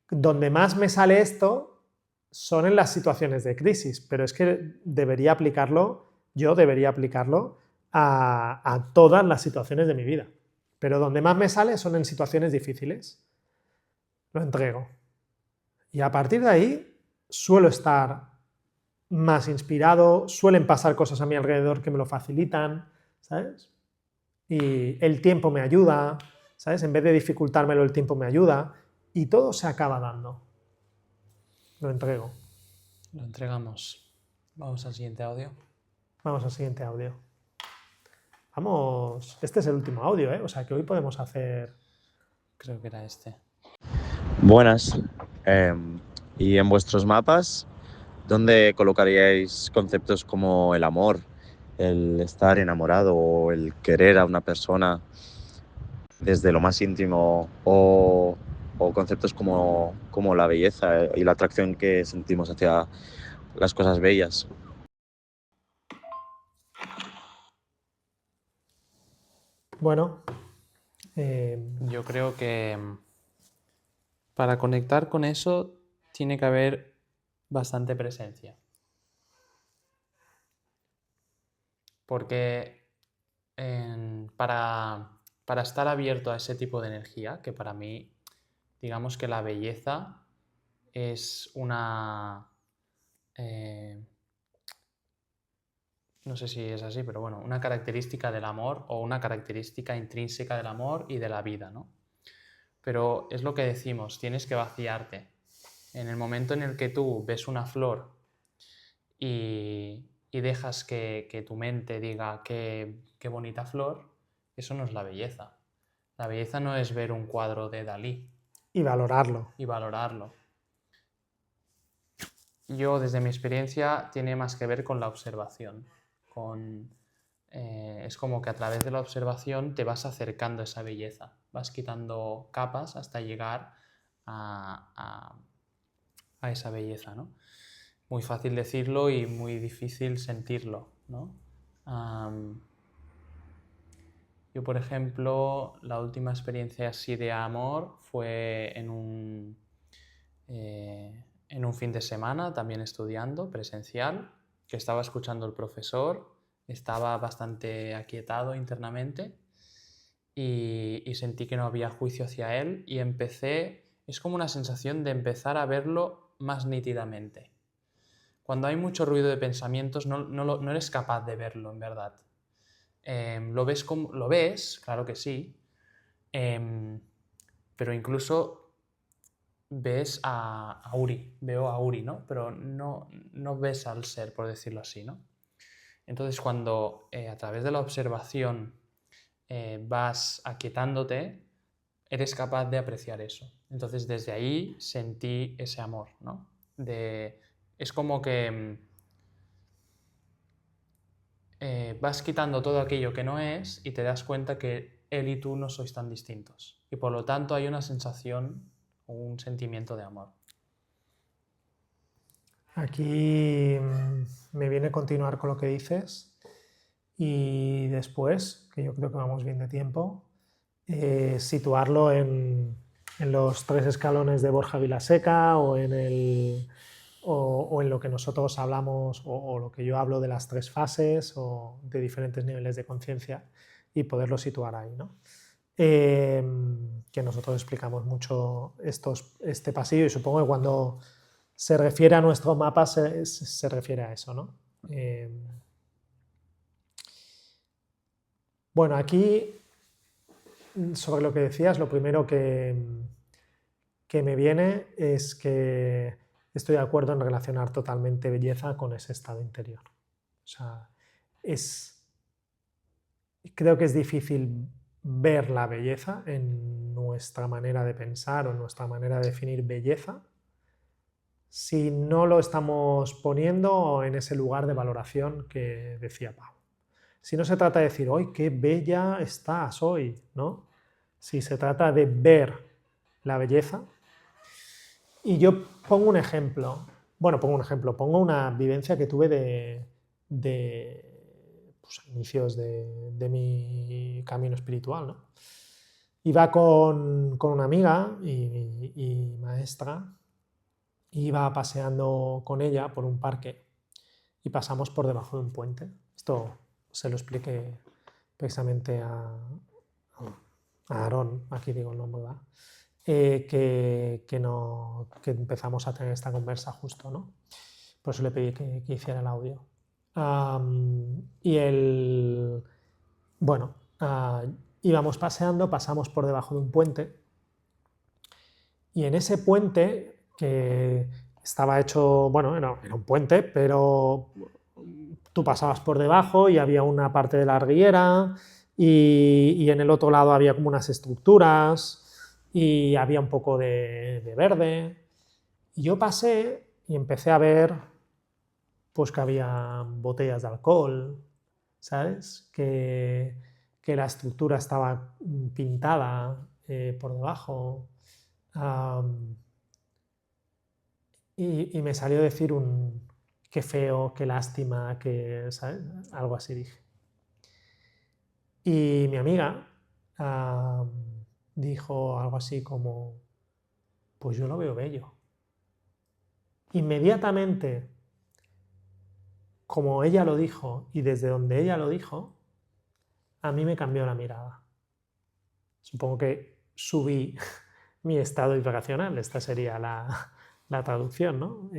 donde más me sale esto son en las situaciones de crisis, pero es que yo debería aplicarlo a todas las situaciones de mi vida. Pero donde más me sale son en situaciones difíciles. Lo entrego. Y a partir de ahí suelo estar más inspirado, suelen pasar cosas a mi alrededor que me lo facilitan, ¿sabes? Y el tiempo me ayuda, ¿sabes? En vez de dificultármelo, el tiempo me ayuda y todo se acaba dando. Lo entrego. Lo entregamos. Vamos al siguiente audio. Vamos al siguiente audio. Vamos, este es el último audio, ¿eh? O sea que hoy podemos hacer... Creo que era este. Buenas. ¿Y en vuestros mapas, dónde colocaríais conceptos como el amor, el estar enamorado o el querer a una persona desde lo más íntimo o conceptos como la belleza y la atracción que sentimos hacia las cosas bellas? Bueno, Yo creo que para conectar con eso tiene que haber bastante presencia. Porque para estar abierto a ese tipo de energía, que para mí, digamos que la belleza es una... no sé si es así, pero bueno, una característica del amor o una característica intrínseca del amor y de la vida, ¿no? Pero es lo que decimos, tienes que vaciarte. En el momento en el que tú ves una flor y dejas que tu mente diga qué bonita flor, eso no es la belleza. La belleza no es ver un cuadro de Dalí y valorarlo. y valorarlo. Yo, desde mi experiencia, tiene más que ver con la observación. Es como que a través de la observación te vas acercando a esa belleza, vas quitando capas hasta llegar a esa belleza, ¿no? Muy fácil decirlo y muy difícil sentirlo, ¿no? Yo, por ejemplo, la última experiencia así de amor fue en un fin de semana, también estudiando, presencial, que estaba escuchando al profesor, estaba bastante aquietado internamente y sentí que no había juicio hacia él y es como una sensación de empezar a verlo más nítidamente. Cuando hay mucho ruido de pensamientos no eres capaz de verlo en verdad. Lo ves, claro que sí, pero incluso ves a Uri, veo a Uri, ¿no? Pero no ves al ser, por decirlo así, ¿no? Entonces cuando a través de la observación vas aquietándote, eres capaz de apreciar eso. Entonces desde ahí sentí ese amor, ¿no? Es como que vas quitando todo aquello que no es y te das cuenta que él y tú no sois tan distintos. Y por lo tanto hay una sensación o un sentimiento de amor. Aquí me viene a continuar con lo que dices y después, que yo creo que vamos bien de tiempo, situarlo en los 3 escalones de Borja Vilaseca o en lo que nosotros hablamos o lo que yo hablo de las 3 fases o de diferentes niveles de conciencia y poderlo situar ahí, ¿no? Que nosotros explicamos mucho este pasillo y supongo que cuando se refiere a nuestro mapa se refiere a eso, ¿no? Bueno, aquí sobre lo que decías, lo primero que me viene es que estoy de acuerdo en relacionar totalmente belleza con ese estado interior. O sea, creo que es difícil ver la belleza en nuestra manera de pensar o en nuestra manera de definir belleza si no lo estamos poniendo en ese lugar de valoración que decía Pau. Si no se trata de decir, ¡ay, qué bella estás hoy!, ¿no? Si se trata de ver la belleza. Y yo pongo un ejemplo, pongo una vivencia que tuve pues, a inicios de mi camino espiritual, ¿no? Iba con una amiga y maestra, iba paseando con ella por un parque y pasamos por debajo de un puente. Esto se lo expliqué precisamente a Aarón, aquí digo el nombre, ¿verdad? Que empezamos a tener esta conversa justo, ¿no? Por eso le pedí que hiciera el audio. Íbamos paseando, pasamos por debajo de un puente y en ese puente, que estaba hecho, era un puente, pero tú pasabas por debajo y había una parte de la riera y en el otro lado había como unas estructuras y había un poco de verde. Y yo pasé y empecé a ver pues que había botellas de alcohol, ¿sabes? Que la estructura estaba pintada por debajo. Y me salió decir qué feo, qué lástima, ¿sabes? Algo así dije. Y mi amiga dijo algo así como, pues yo lo veo bello. Inmediatamente, como ella lo dijo y desde donde ella lo dijo, a mí me cambió la mirada. Supongo que subí mi estado vibracional, esta sería la traducción, ¿no?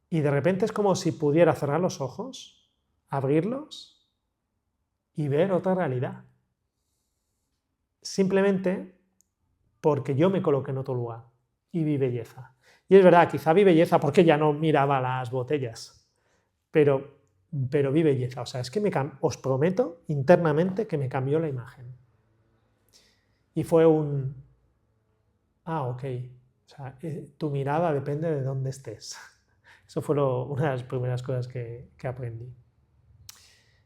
Y de repente es como si pudiera cerrar los ojos, abrirlos y ver otra realidad. Simplemente porque yo me coloqué en otro lugar y vi belleza. Y es verdad, quizá vi belleza porque ya no miraba las botellas, pero vi belleza. O sea, es que os prometo internamente que me cambió la imagen. Y fue ok. O sea, tu mirada depende de dónde estés. Eso fue una de las primeras cosas que aprendí.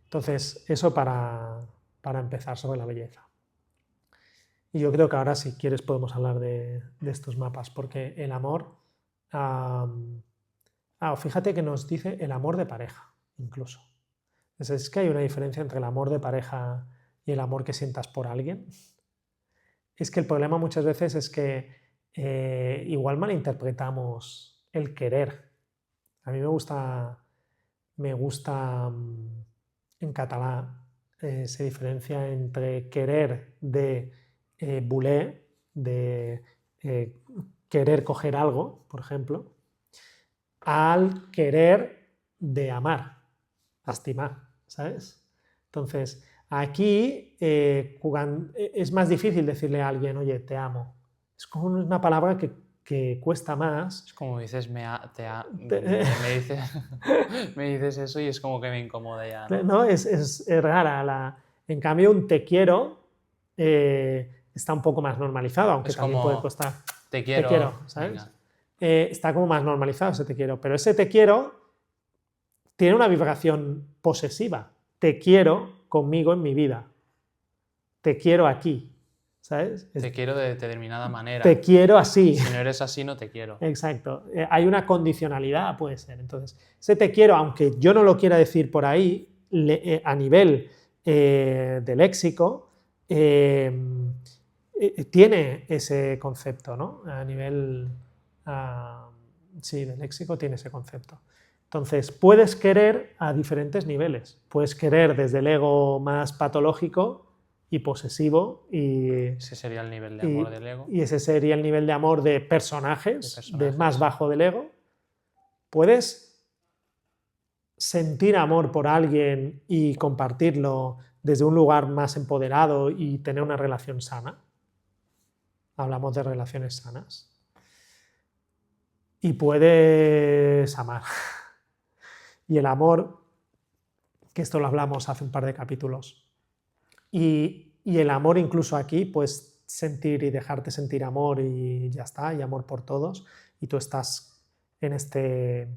Entonces, eso para empezar sobre la belleza. Y yo creo que ahora, si quieres, podemos hablar de estos mapas, porque el amor... fíjate que nos dice el amor de pareja, incluso. Es que hay una diferencia entre el amor de pareja y el amor que sientas por alguien. Es que el problema muchas veces es que igual malinterpretamos el querer. A mí me gusta en catalán se diferencia entre querer de voler, de querer coger algo, por ejemplo, al querer de amar, estimar, ¿sabes? Entonces, aquí es más difícil decirle a alguien, oye, te amo. Es como una palabra que cuesta más. Es como dices, me dices, me dices eso y es como que me incomoda ya, ¿no? ¿No? Es rara. En cambio, un te quiero está un poco más normalizado, aunque Es también como, puede costar. te quiero, ¿sabes? venga. Está como más normalizado ese te quiero, pero ese te quiero tiene una vibración posesiva. Te quiero conmigo en mi vida. Te quiero aquí, ¿sabes? Te quiero de determinada manera. Te quiero así. Si no eres así, no te quiero. Exacto. Hay una condicionalidad, puede ser. Entonces, ese te quiero, aunque yo no lo quiera decir por ahí, a nivel de léxico, tiene ese concepto, ¿no? A nivel, sí, de léxico tiene ese concepto. Entonces, puedes querer a diferentes niveles. Puedes querer desde el ego más patológico y posesivo. Ese sería el nivel de amor del ego. Y ese sería el nivel de amor de personajes, de más bajo del ego. Puedes sentir amor por alguien y compartirlo desde un lugar más empoderado y tener una relación sana. Hablamos de relaciones sanas. Y puedes amar. Y el amor, que esto lo hablamos hace un par de capítulos, y el amor incluso aquí, pues sentir y dejarte sentir amor y ya está, y amor por todos, y tú estás en este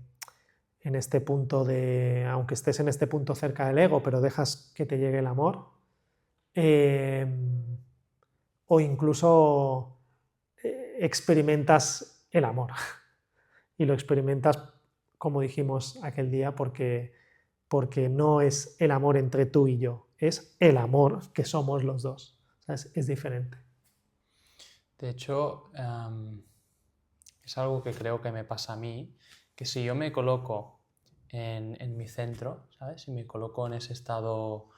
punto de, aunque estés en este punto cerca del ego, pero dejas que te llegue el amor, o incluso experimentas el amor, y lo experimentas, como dijimos aquel día, porque no es el amor entre tú y yo, es el amor que somos los dos. O sea, es diferente. De hecho, es algo que creo que me pasa a mí, que si yo me coloco en mi centro, ¿sabes? Si me coloco en ese estado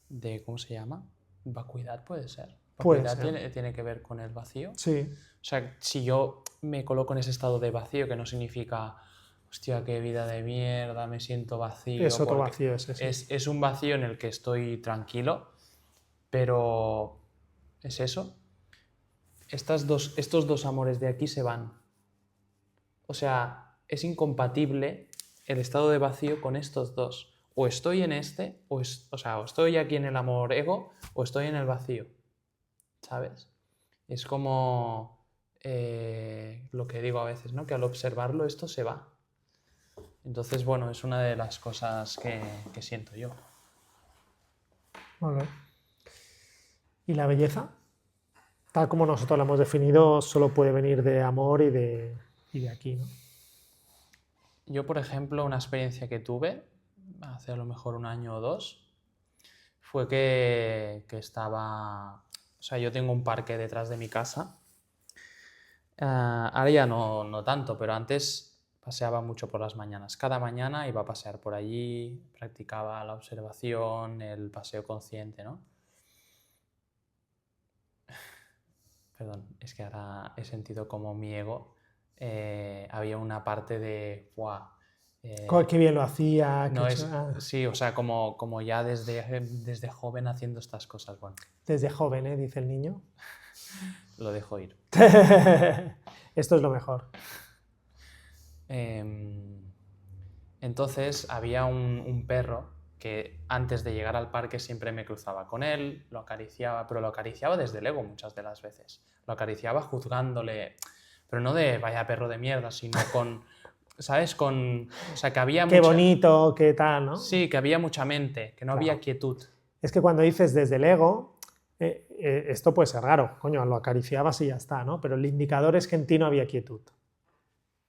de, ¿cómo se llama? Vacuidad, puede ser. Vacuidad tiene que ver con el vacío. Sí. O sea, si yo me coloco en ese estado de vacío, que no significa, hostia, qué vida de mierda, me siento vacío. Es otro vacío ese, sí. Es un vacío en el que estoy tranquilo, pero es eso. Estos dos amores de aquí se van. O sea, es incompatible el estado de vacío con estos dos. O estoy en este, o estoy aquí en el amor ego, o estoy en el vacío. ¿Sabes? Es como lo que digo a veces, ¿no? Que al observarlo esto se va. Entonces, bueno, es una de las cosas que siento yo. Vale. ¿Y la belleza? Tal como nosotros la hemos definido, solo puede venir de amor y de aquí, ¿no? Yo, por ejemplo, una experiencia que tuve hace a lo mejor 1 año o 2 fue que estaba... O sea, yo tengo un parque detrás de mi casa. Ahora ya no tanto, pero antes paseaba mucho por las mañanas. Cada mañana iba a pasear por allí, practicaba la observación, el paseo consciente, ¿no? Perdón, es que ahora he sentido como mi ego había una parte de... ¡Buah! Qué bien lo hacía. No es, sí, o sea, como ya desde joven haciendo estas cosas. Bueno, desde joven, dice el niño. Lo dejo ir. Esto es lo mejor. Entonces había un perro que antes de llegar al parque siempre me cruzaba con él, lo acariciaba, pero lo acariciaba desde el ego muchas de las veces. Lo acariciaba juzgándole, pero no de vaya perro de mierda, sino con... ¿Sabes? O sea, que había Qué bonito, qué tal, ¿no? Sí, que había mucha mente, que no había quietud. Es que cuando dices desde el ego, esto puede ser raro, coño, lo acariciabas y ya está, ¿no? Pero el indicador es que en ti no había quietud.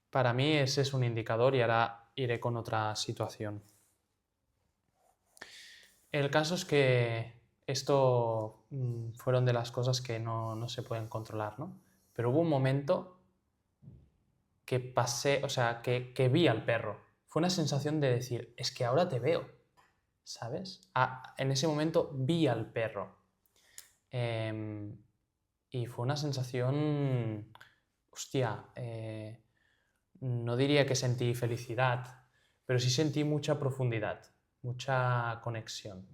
Para mí ese es un indicador y ahora iré con otra situación. El caso es que esto fueron de las cosas que no se pueden controlar, ¿no? Pero hubo un momento que pasé, o sea, que vi al perro. Fue una sensación de decir, es que ahora te veo. ¿sabes? En ese momento vi al perro. Y fue una sensación, hostia, no diría que sentí felicidad, pero sí sentí mucha profundidad, mucha conexión.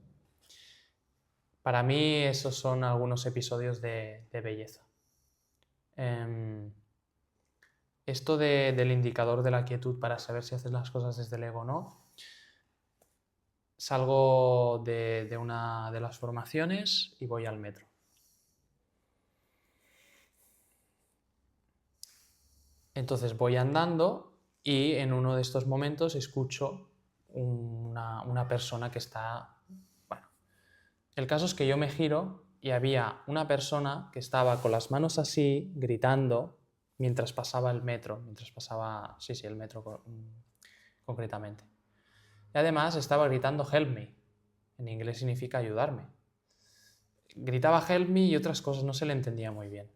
Para mí esos son algunos episodios de belleza. Esto del indicador de la quietud para saber si haces las cosas desde el ego o no, salgo de una de las formaciones y voy al metro. Entonces voy andando y en uno de estos momentos escucho una persona que está... Bueno, el caso es que yo me giro y había una persona que estaba con las manos así, gritando, mientras pasaba el metro, el metro concretamente. Y además estaba gritando "Help me", en inglés significa ayudarme. Gritaba "Help me" y otras cosas, no se le entendía muy bien.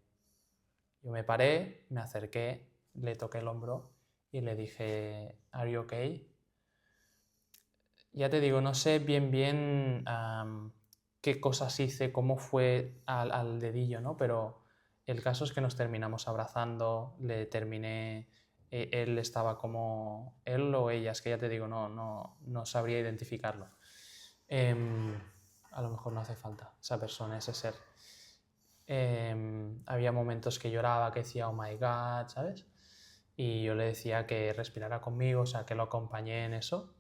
Yo me paré, me acerqué, le toqué el hombro y le dije "Are you okay?". Ya te digo, no sé bien qué cosas hice, cómo fue al dedillo, ¿no? Pero el caso es que nos terminamos abrazando, le terminé, él estaba como, él o ella, es que ya te digo, no sabría identificarlo. A lo mejor no hace falta esa persona, ese ser. Había momentos que lloraba, que decía "oh my God", ¿sabes? Y yo le decía que respirara conmigo, o sea, que lo acompañé en eso.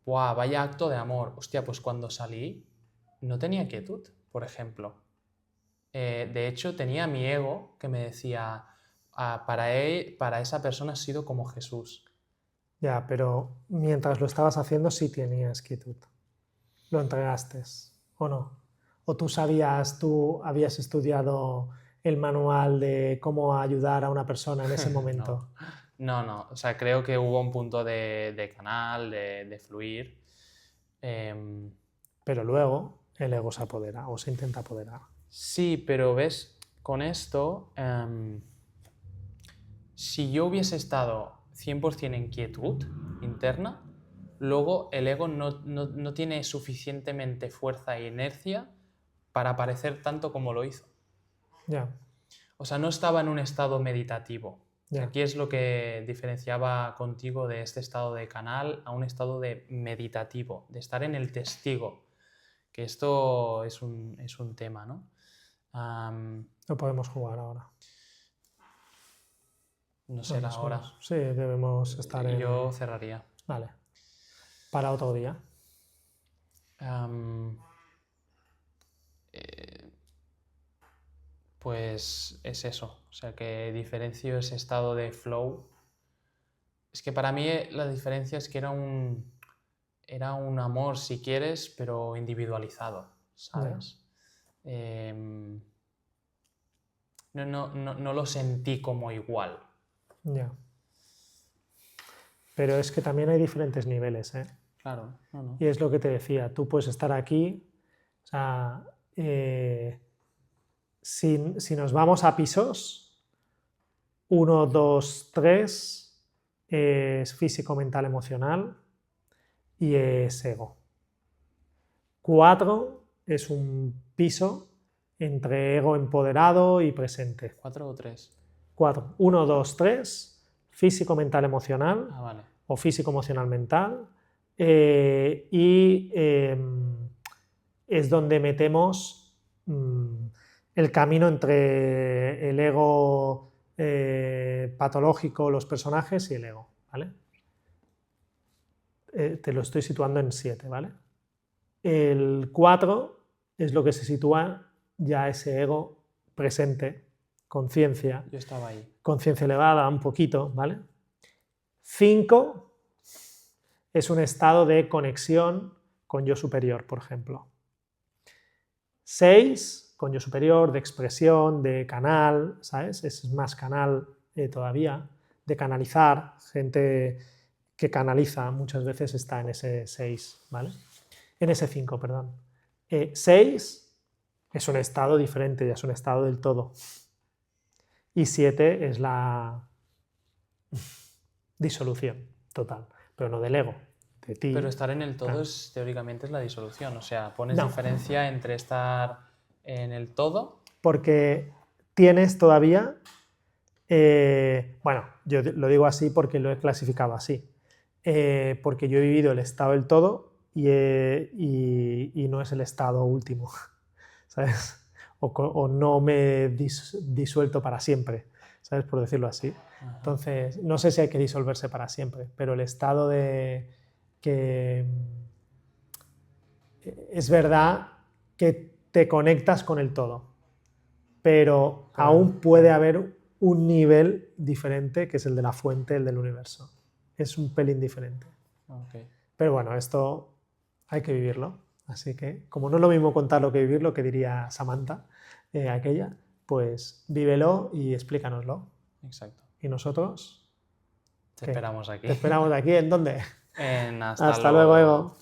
¡Buah, vaya acto de amor! Hostia, pues cuando salí no tenía quietud, por ejemplo. De hecho, tenía mi ego que me decía, para esa persona has sido como Jesús. Ya, pero mientras lo estabas haciendo sí tenías quietud. ¿Lo entregaste o no? ¿O tú habías estudiado el manual de cómo ayudar a una persona en ese momento? No, o sea, creo que hubo un punto de canal, de fluir. Pero luego el ego se apodera o se intenta apoderar. Sí, pero ves, con esto, si yo hubiese estado 100% en quietud interna, luego el ego no tiene suficientemente fuerza e inercia para aparecer tanto como lo hizo. Ya. O sea, no estaba en un estado meditativo. Ya. Aquí es lo que diferenciaba contigo de este estado de canal a un estado de meditativo, de estar en el testigo, que esto es un tema, ¿no? No podemos jugar ahora. No sé la hora. Sí, debemos estar en... Yo cerraría. Vale. Para otro día. Pues es eso. O sea, que diferencio ese estado de flow. Es que para mí la diferencia es que era un amor, si quieres, pero individualizado, ¿sabes? No lo sentí como igual. Ya. Pero es que también hay diferentes niveles, ¿eh? Claro, no. Y es lo que te decía, tú puedes estar aquí, o sea, si nos vamos a pisos, 1, 2, 3 es físico, mental, emocional y es ego. 4 es un piso entre ego empoderado y presente. 4 o 3. 4. 1, 2, 3, físico, mental, emocional. Ah, vale. O físico, emocional, mental. Y es donde metemos el camino entre el ego patológico, los personajes, y el ego, ¿vale? Te lo estoy situando en 7, ¿vale? El 4 es lo que se sitúa ya ese ego presente, conciencia. Yo estaba ahí. Conciencia elevada, un poquito, ¿vale? 5 es un estado de conexión con yo superior, por ejemplo. 6, con yo superior, de expresión, de canal, ¿sabes? Es más canal todavía, de canalizar. Gente que canaliza muchas veces está en ese 6, ¿vale? En ese 5, perdón. 6 es un estado diferente, ya es un estado del todo. Y 7 es la disolución total, pero no del ego, de ti. Pero estar en el todo Claro. teóricamente es la disolución. O sea, pones No. diferencia entre estar en el todo. Porque tienes todavía, bueno, yo lo digo así porque lo he clasificado así, porque yo he vivido el estado del todo y no es el estado último, ¿sabes? O no me he disuelto para siempre, ¿sabes? Por decirlo así. Ajá. Entonces, no sé si hay que disolverse para siempre, pero el estado de que es verdad que te conectas con el todo, pero Claro, aún puede claro. haber un nivel diferente, que es el de la fuente, el del universo. Es un pelín diferente. Ok. Pero bueno, esto hay que vivirlo. Así que, como no es lo mismo contarlo que vivirlo, que diría Samantha, aquella, pues vívelo y explícanoslo. Exacto. Y nosotros Te ¿qué? esperamos aquí. Te esperamos aquí. ¿En dónde? En Hasta luego, Ego.